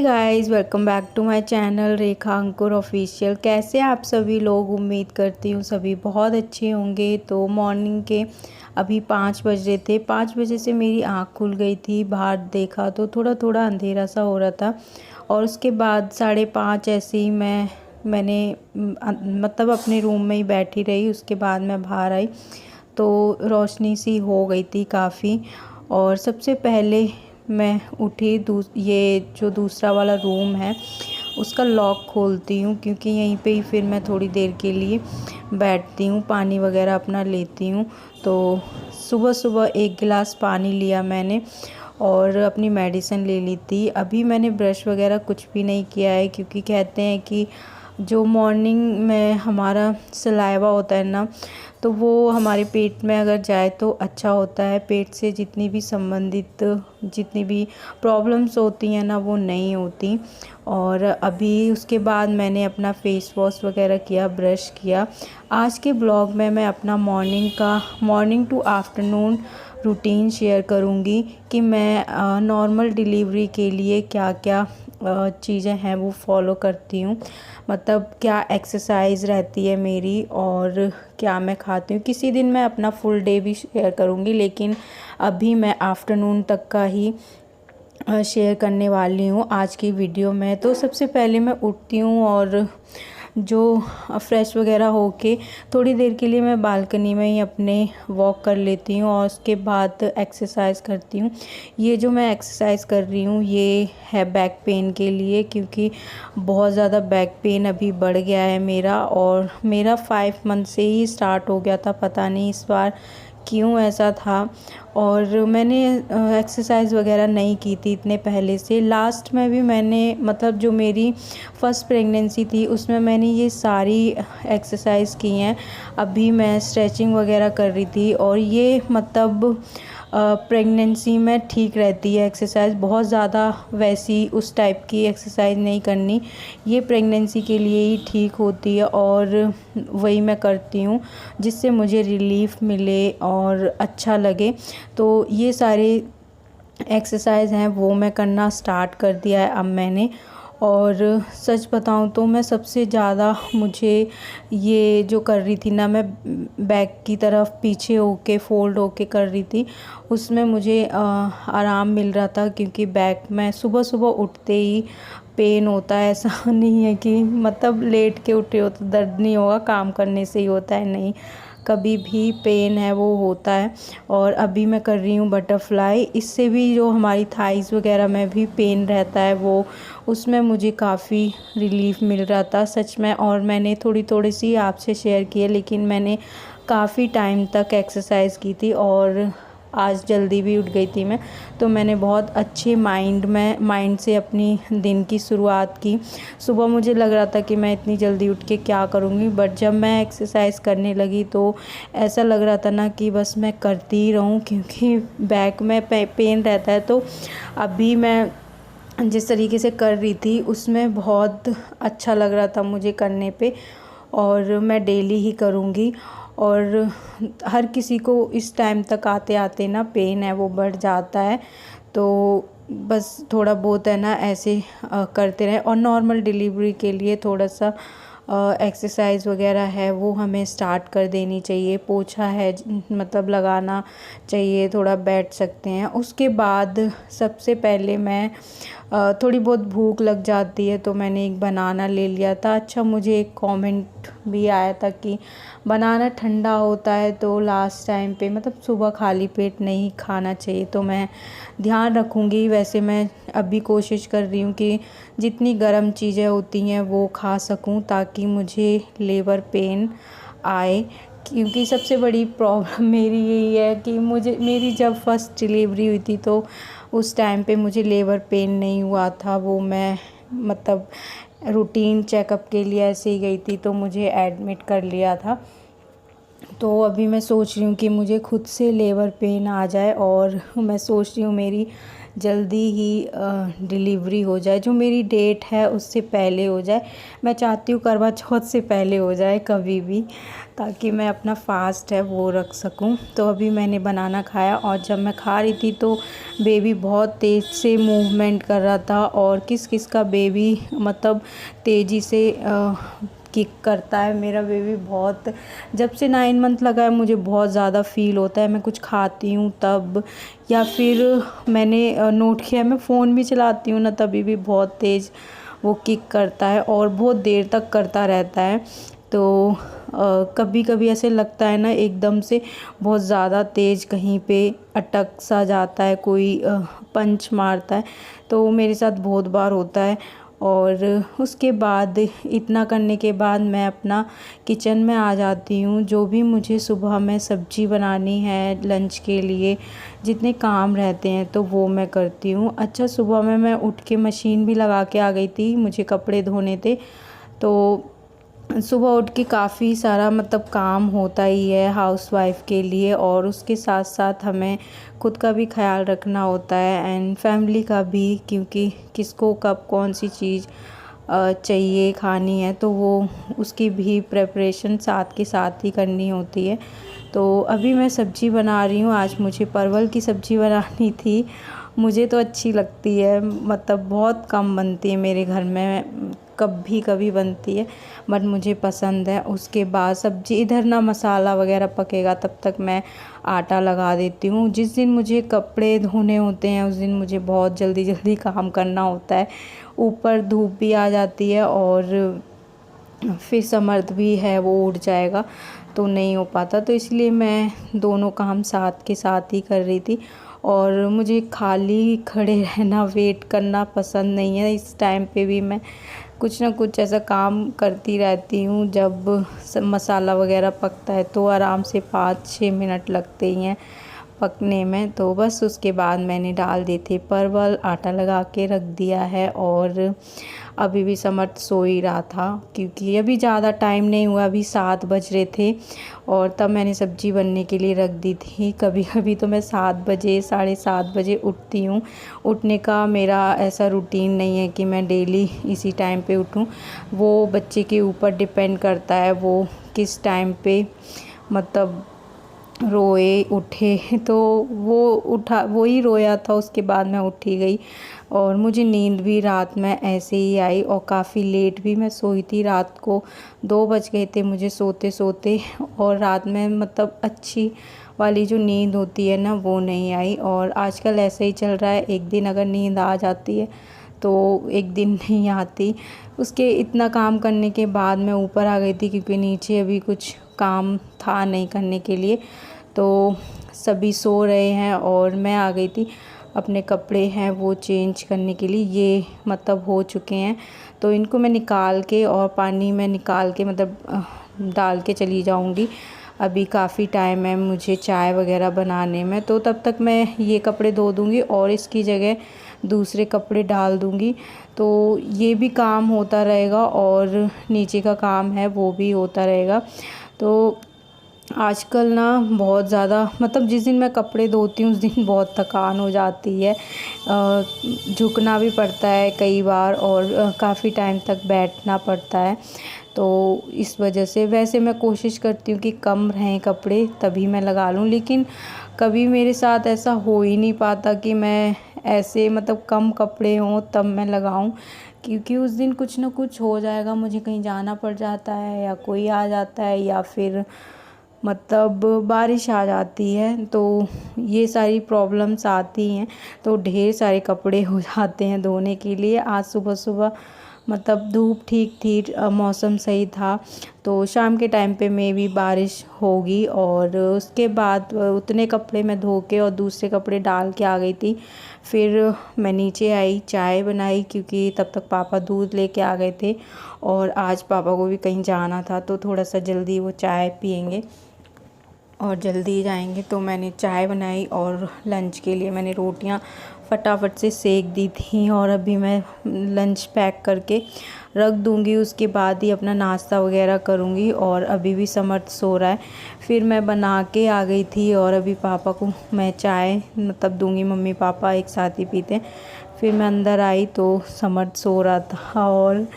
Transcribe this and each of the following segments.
Guys, welcome back to my channel Rekha Ankur official. कैसे आप सभी लोग? उम्मीद करती हूँ सभी बहुत अच्छे होंगे। तो मॉर्निंग के अभी 5 बज रहे थे। 5 बजे से मेरी आँख खुल गई थी। बाहर देखा तो थोड़ा थोड़ा अंधेरा सा हो रहा था और उसके बाद 5:30 ऐसे ही मैंने मतलब अपने रूम में ही बैठी रही। उसके बाद मैं बाहर आई तो रोशनी सी हो गई थी काफ़ी। और सबसे पहले मैं उठी ये जो दूसरा वाला रूम है उसका लॉक खोलती हूँ, क्योंकि यहीं पे ही फिर मैं थोड़ी देर के लिए बैठती हूँ, पानी वगैरह अपना लेती हूँ। तो सुबह सुबह 1 गिलास पानी लिया मैंने और अपनी मेडिसिन ले ली थी। अभी मैंने ब्रश वगैरह कुछ भी नहीं किया है, क्योंकि कहते हैं कि जो मॉर्निंग में हमारा सलाइवा होता है ना, तो वो हमारे पेट में अगर जाए तो अच्छा होता है। पेट से जितनी भी संबंधित जितनी भी प्रॉब्लम्स होती हैं ना, वो नहीं होती। और अभी उसके बाद मैंने अपना फेस वॉश वगैरह किया, ब्रश किया। आज के ब्लॉग में मैं अपना morning to afternoon routine share करूँगी कि मैं नॉर्मल डिलीवरी के लिए क्या क्या चीज़ें हैं वो फॉलो करती हूँ। मतलब क्या एक्सरसाइज रहती है मेरी और क्या मैं खाती हूँ। किसी दिन मैं अपना फुल डे भी शेयर करूँगी, लेकिन अभी मैं आफ्टरनून तक का ही शेयर करने वाली हूँ आज की वीडियो में। तो सबसे पहले मैं उठती हूँ और जो फ्रेश वगैरह होके थोड़ी देर के लिए मैं बालकनी में ही अपने वॉक कर लेती हूँ और उसके बाद एक्सरसाइज करती हूँ। ये जो मैं एक्सरसाइज कर रही हूँ ये है बैक पेन के लिए, क्योंकि बहुत ज़्यादा बैक पेन अभी बढ़ गया है मेरा। और मेरा 5 मंथ से ही स्टार्ट हो गया था, पता नहीं इस बार क्यों ऐसा था। और मैंने एक्सरसाइज वगैरह नहीं की थी इतने पहले से। लास्ट में भी मैंने मतलब जो मेरी फ़र्स्ट प्रेगनेंसी थी उसमें मैंने ये सारी एक्सरसाइज की हैं। अभी मैं स्ट्रेचिंग वगैरह कर रही थी और ये मतलब प्रेगनेंसी में ठीक रहती है एक्सरसाइज। बहुत ज़्यादा वैसी उस टाइप की एक्सरसाइज नहीं करनी, ये प्रेगनेंसी के लिए ही ठीक होती है और वही मैं करती हूँ जिससे मुझे रिलीफ मिले और अच्छा लगे। तो ये सारे एक्सरसाइज हैं वो मैं करना स्टार्ट कर दिया है अब मैंने। और सच बताऊं तो मैं सबसे ज़्यादा मुझे ये जो कर रही थी ना, मैं बैक की तरफ पीछे होके फोल्ड होके कर रही थी, उसमें मुझे आराम मिल रहा था। क्योंकि बैक में सुबह सुबह उठते ही पेन होता है, ऐसा नहीं है कि मतलब लेट के उठे हो तो दर्द नहीं होगा, काम करने से ही होता है, नहीं, कभी भी पेन है वो होता है। और अभी मैं कर रही हूँ बटरफ्लाई। इससे भी जो हमारी थाइज़ वगैरह में भी पेन रहता है वो उसमें मुझे काफ़ी रिलीफ मिल रहा था सच में। और मैंने थोड़ी थोड़ी सी आपसे शेयर की है, लेकिन मैंने काफ़ी टाइम तक एक्सरसाइज की थी और आज जल्दी भी उठ गई थी मैं। तो मैंने बहुत अच्छे माइंड से अपनी दिन की शुरुआत की। सुबह मुझे लग रहा था कि मैं इतनी जल्दी उठ के क्या करूँगी, बट जब मैं एक्सरसाइज करने लगी तो ऐसा लग रहा था ना कि बस मैं करती ही रहूँ, क्योंकि बैक में पेन रहता है। तो अभी मैं जिस तरीके से कर रही थी उसमें बहुत अच्छा लग रहा था मुझे करने पे, और मैं डेली ही करूँगी। और हर किसी को इस टाइम तक आते आते ना पेन है वो बढ़ जाता है। तो बस थोड़ा बहुत है ना ऐसे करते रहें। और नॉर्मल डिलीवरी के लिए थोड़ा सा एक्सरसाइज वगैरह है वो हमें स्टार्ट कर देनी चाहिए। पोछा है मतलब लगाना चाहिए, थोड़ा बैठ सकते हैं। उसके बाद सबसे पहले मैं थोड़ी बहुत भूख लग जाती है तो मैंने एक बनाना ले लिया था। अच्छा, मुझे एक कमेंट भी आया था कि बनाना ठंडा होता है तो लास्ट टाइम पे मतलब सुबह खाली पेट नहीं खाना चाहिए। तो मैं ध्यान रखूँगी। वैसे मैं अभी कोशिश कर रही हूँ कि जितनी गर्म चीज़ें होती हैं वो खा सकूँ ताकि मुझे लेबर पेन आए। क्योंकि सबसे बड़ी प्रॉब्लम मेरी यही है कि मेरी जब फर्स्ट डिलीवरी हुई थी तो उस टाइम पे मुझे लेबर पेन नहीं हुआ था। वो मैं मतलब रूटीन चेकअप के लिए ऐसे ही गई थी तो मुझे एडमिट कर लिया था। तो अभी मैं सोच रही हूँ कि मुझे खुद से लेबर पेन आ जाए। और मैं सोच रही हूँ मेरी जल्दी ही डिलीवरी हो जाए, जो मेरी डेट है उससे पहले हो जाए। मैं चाहती हूँ करवा चौथ से पहले हो जाए कभी भी, ताकि मैं अपना फास्ट है वो रख सकूं। तो अभी मैंने बनाना खाया, और जब मैं खा रही थी तो बेबी बहुत तेज़ से मूवमेंट कर रहा था। और किस किस का बेबी मतलब तेज़ी से किक करता है, मेरा बेबी बहुत, जब से 9 मंथ लगा है मुझे बहुत ज़्यादा फ़ील होता है। मैं कुछ खाती हूँ तब, या फिर मैंने नोट किया मैं फ़ोन भी चलाती हूँ ना, तभी भी बहुत तेज़ वो किक करता है और बहुत देर तक करता रहता है। तो कभी कभी ऐसे लगता है ना एकदम से बहुत ज़्यादा तेज़ कहीं पे अटक सा जाता है, कोई पंच मारता है, तो मेरे साथ बहुत बार होता है। और उसके बाद इतना करने के बाद मैं अपना किचन में आ जाती हूँ। जो भी मुझे सुबह में सब्ज़ी बनानी है लंच के लिए, जितने काम रहते हैं तो वो मैं करती हूँ। अच्छा, सुबह में मैं उठ के मशीन भी लगा के आ गई थी, मुझे कपड़े धोने थे। तो सुबह उठ के काफ़ी सारा मतलब काम होता ही है हाउसवाइफ़ के लिए, और उसके साथ साथ हमें खुद का भी ख्याल रखना होता है एंड फैमिली का भी, क्योंकि किसको कब कौन सी चीज़ चाहिए खानी है, तो वो उसकी भी प्रिपरेशन साथ के साथ ही करनी होती है। तो अभी मैं सब्ज़ी बना रही हूँ, आज मुझे परवल की सब्ज़ी बनानी थी। मुझे तो अच्छी लगती है, मतलब बहुत कम बनती है मेरे घर में, कभी कभी बनती है, बट मुझे पसंद है। उसके बाद सब्ज़ी इधर ना मसाला वगैरह पकेगा तब तक मैं आटा लगा देती हूँ। जिस दिन मुझे कपड़े धोने होते हैं उस दिन मुझे बहुत जल्दी जल्दी काम करना होता है, ऊपर धूप भी आ जाती है और फिर समर्थ भी है वो उठ जाएगा, तो नहीं हो पाता। तो इसलिए मैं दोनों काम साथ के साथ ही कर रही थी। और मुझे खाली खड़े रहना, वेट करना पसंद नहीं है। इस टाइम पे भी मैं कुछ ना कुछ ऐसा काम करती रहती हूँ। जब मसाला वगैरह पकता है तो आराम से 5-6 मिनट लगते ही हैं पकने में। तो बस उसके बाद मैंने डाल दिए थे परवल, आटा लगा के रख दिया है। और अभी भी समर्थ सो ही रहा था, क्योंकि अभी ज़्यादा टाइम नहीं हुआ, अभी 7 बज रहे थे और तब मैंने सब्ज़ी बनने के लिए रख दी थी। कभी कभी तो मैं 7 बजे 7:30 बजे उठती हूँ। उठने का मेरा ऐसा रूटीन नहीं है कि मैं डेली इसी टाइम पे उठूँ, वो बच्चे के ऊपर डिपेंड करता है वो किस टाइम पे मतलब रोए उठे। तो वो ही रोया था, उसके बाद मैं उठी गई। और मुझे नींद भी रात में ऐसे ही आई, और काफ़ी लेट भी मैं सोई थी। रात को 2 बज गए थे मुझे सोते सोते, और रात में मतलब अच्छी वाली जो नींद होती है ना वो नहीं आई। और आजकल ऐसे ही चल रहा है, एक दिन अगर नींद आ जाती है तो एक दिन नहीं आती। उसके इतना काम करने के बाद मैं ऊपर आ गई थी, क्योंकि नीचे अभी कुछ काम था नहीं करने के लिए। तो सभी सो रहे हैं और मैं आ गई थी। अपने कपड़े हैं वो चेंज करने के लिए, ये मतलब हो चुके हैं, तो इनको मैं निकाल के और पानी में निकाल के मतलब डाल के चली जाऊंगी। अभी काफ़ी टाइम है मुझे चाय वगैरह बनाने में, तो तब तक मैं ये कपड़े धो दूंगी और इसकी जगह दूसरे कपड़े डाल दूंगी। तो ये भी काम होता रहेगा और नीचे का काम है वो भी होता रहेगा। तो आजकल ना बहुत ज़्यादा मतलब जिस दिन मैं कपड़े धोती हूँ उस दिन बहुत थकान हो जाती है, झुकना भी पड़ता है कई बार, और काफ़ी टाइम तक बैठना पड़ता है। तो इस वजह से वैसे मैं कोशिश करती हूँ कि कम रहें कपड़े तभी मैं लगा लूँ, लेकिन कभी मेरे साथ ऐसा हो ही नहीं पाता कि मैं ऐसे मतलब कम कपड़े हों तब मैं लगाऊँ, क्योंकि उस दिन कुछ ना कुछ हो जाएगा, मुझे कहीं जाना पड़ जाता है या कोई आ जाता है या फिर मतलब बारिश आ जाती है, तो ये सारी प्रॉब्लम्स आती हैं। तो ढेर सारे कपड़े हो जाते हैं धोने के लिए। आज सुबह सुबह मतलब धूप ठीक थी, मौसम सही था, तो शाम के टाइम पे मे भी बारिश होगी। और उसके बाद उतने कपड़े मैं धो के और दूसरे कपड़े डाल के आ गई थी। फिर मैं नीचे आई, चाय बनाई, क्योंकि तब तक पापा दूध लेके आ गए थे और आज पापा को भी कहीं जाना था, तो थोड़ा सा जल्दी वो चाय पियेंगे और जल्दी जाएंगे। तो मैंने चाय बनाई और लंच के लिए मैंने रोटियां फटाफट से सेक दी थी, और अभी मैं लंच पैक करके रख दूँगी, उसके बाद ही अपना नाश्ता वगैरह करूँगी। और अभी भी समर्थ सो रहा है। फिर मैं बना के आ गई थी और अभी पापा को मैं चाय मतलब दूँगी, मम्मी पापा एक साथ ही पीते हैं। फिर मैं अंदर आई तो समर्थ सो रहा था और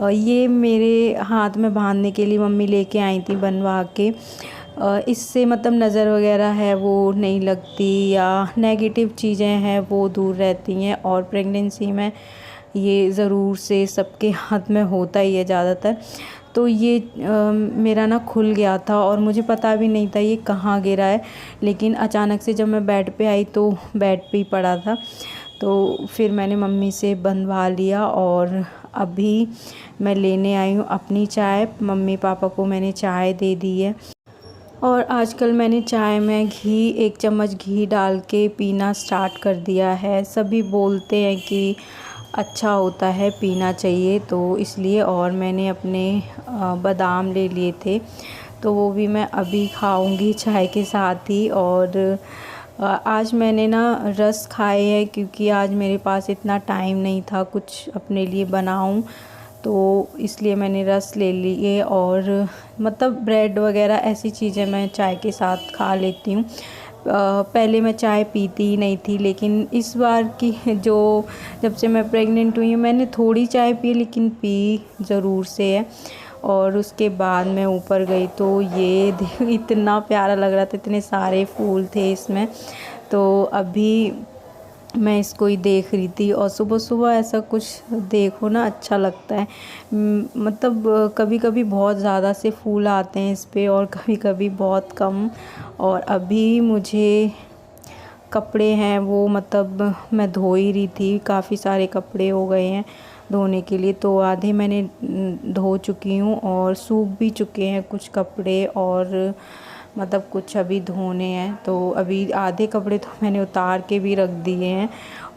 ये मेरे हाथ में बांधने के लिए मम्मी लेके आई थी बनवा के। इससे मतलब नज़र वगैरह है वो नहीं लगती या नेगेटिव चीज़ें हैं वो दूर रहती हैं। और प्रेगनेंसी में ये ज़रूर से सबके हाथ में होता ही है ज़्यादातर। तो ये मेरा ना खुल गया था और मुझे पता भी नहीं था ये कहाँ गिरा है, लेकिन अचानक से जब मैं बेड पे आई तो बेड पे ही पड़ा था। तो फिर मैंने मम्मी से बनवा लिया और अभी मैं लेने आई हूँ अपनी चाय। मम्मी पापा को मैंने चाय दे दी है और आजकल मैंने चाय में घी 1 चम्मच घी डाल के पीना स्टार्ट कर दिया है। सभी बोलते हैं कि अच्छा होता है, पीना चाहिए, तो इसलिए। और मैंने अपने बादाम ले लिए थे तो वो भी मैं अभी खाऊंगी चाय के साथ ही। और आज मैंने ना रस खाए हैं क्योंकि आज मेरे पास इतना टाइम नहीं था कुछ अपने लिए बनाऊं, तो इसलिए मैंने रस ले लिए। और मतलब ब्रेड वगैरह ऐसी चीज़ें मैं चाय के साथ खा लेती हूँ। पहले मैं चाय पीती ही नहीं थी, लेकिन इस बार की जब से मैं प्रेग्नेंट हुई हूँ मैंने थोड़ी चाय पी, लेकिन पी ज़रूर से है। और उसके बाद मैं ऊपर गई तो ये इतना प्यारा लग रहा था, इतने सारे फूल थे इसमें। तो अभी मैं इसको ही देख रही थी और सुबह सुबह ऐसा कुछ देखो ना अच्छा लगता है। मतलब कभी कभी बहुत ज़्यादा से फूल आते हैं इस पे और कभी कभी बहुत कम। और अभी मुझे कपड़े हैं वो मतलब मैं धो ही रही थी, काफ़ी सारे कपड़े हो गए हैं धोने के लिए, तो आधे मैंने धो चुकी हूँ और सूख भी चुके हैं कुछ कपड़े और मतलब कुछ अभी धोने हैं। तो अभी आधे कपड़े तो मैंने उतार के भी रख दिए हैं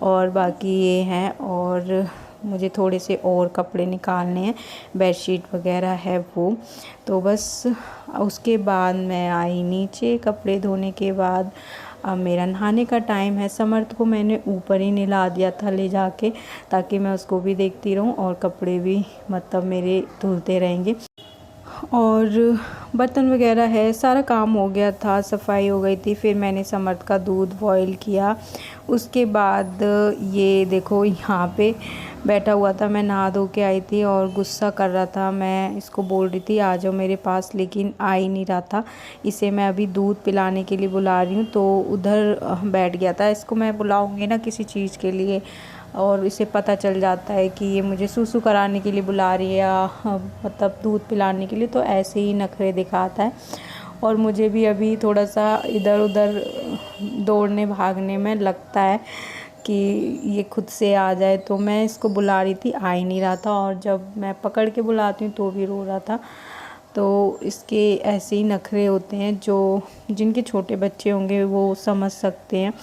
और बाकी ये हैं। और मुझे थोड़े से और कपड़े निकालने हैं, बेडशीट वगैरह है वो। तो बस उसके बाद मैं आई नीचे कपड़े धोने के बाद। अब मेरा नहाने का टाइम है। समर्थ को मैंने ऊपर ही नहला दिया था ले जाके, ताकि मैं उसको भी देखती रहूं और कपड़े भी मतलब मेरे धुलते रहेंगे। और बर्तन वगैरह है, सारा काम हो गया था, सफाई हो गई थी। फिर मैंने समर्थ का दूध बॉईल किया। उसके बाद ये देखो यहाँ पे बैठा हुआ था, मैं नहा धो के आई थी और गुस्सा कर रहा था। मैं इसको बोल रही थी आ जाओ मेरे पास, लेकिन आ ही नहीं रहा था। इसे मैं अभी दूध पिलाने के लिए बुला रही हूँ तो उधर बैठ गया था। इसको मैं बुलाऊँगी ना किसी चीज़ के लिए और इसे पता चल जाता है कि ये मुझे सूसू कराने के लिए बुला रही है या मतलब दूध पिलाने के लिए, तो ऐसे ही नखरे दिखाता है। और मुझे भी अभी थोड़ा सा इधर उधर दौड़ने भागने में लगता है कि ये खुद से आ जाए। तो मैं इसको बुला रही थी, आ ही नहीं रहा था, और जब मैं पकड़ के बुलाती हूँ तो भी रो रहा था। तो इसके ऐसे ही नखरे होते हैं, जो जिनके छोटे बच्चे होंगे वो समझ सकते हैं,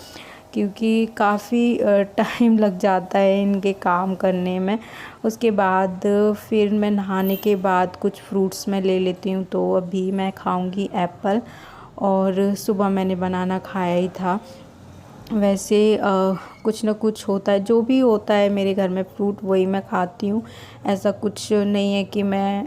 क्योंकि काफ़ी टाइम लग जाता है इनके काम करने में। उसके बाद फिर मैं नहाने के बाद कुछ फ्रूट्स मैं ले लेती हूँ। तो अभी मैं खाऊंगी एप्पल, और सुबह मैंने बनाना खाया ही था। वैसे कुछ ना कुछ होता है, जो भी होता है मेरे घर में फ्रूट वही मैं खाती हूँ। ऐसा कुछ नहीं है कि मैं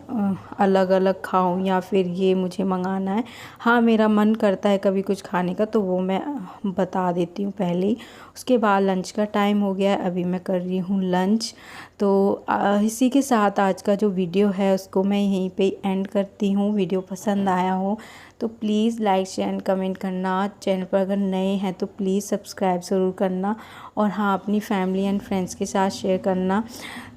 अलग अलग खाऊं या फिर ये मुझे मंगाना है। हाँ, मेरा मन करता है कभी कुछ खाने का तो वो मैं बता देती हूँ पहले ही। उसके बाद लंच का टाइम हो गया है, अभी मैं कर रही हूँ लंच। तो इसी के साथ आज का जो वीडियो है उसको मैं यहीं पे एंड करती हूँ। वीडियो पसंद आया हो तो please like share and comment करना। चैनल पर अगर नए हैं तो प्लीज़ सब्सक्राइब ज़रूर करना, और हाँ, अपनी फैमिली एंड फ्रेंड्स के साथ शेयर करना।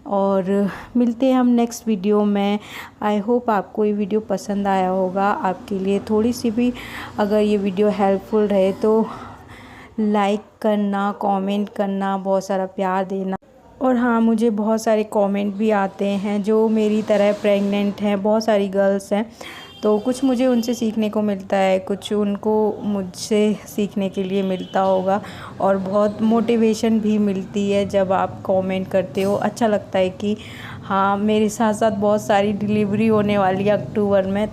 और मिलते हैं हम नेक्स्ट वीडियो में। आई होप आपको ये वीडियो पसंद आया होगा। आपके लिए थोड़ी सी भी अगर ये वीडियो हेल्पफुल रहे तो लाइक करना, कमेंट करना, बहुत सारा प्यार देना। और हाँ, मुझे बहुत सारे कमेंट भी आते हैं जो मेरी तरह प्रेग्नेंट हैं, बहुत सारी गर्ल्स हैं, तो कुछ मुझे उनसे सीखने को मिलता है, कुछ उनको मुझसे सीखने के लिए मिलता होगा। और बहुत मोटिवेशन भी मिलती है जब आप कमेंट करते हो। अच्छा लगता है कि हाँ, मेरे साथ साथ बहुत सारी डिलीवरी होने वाली है अक्टूबर में।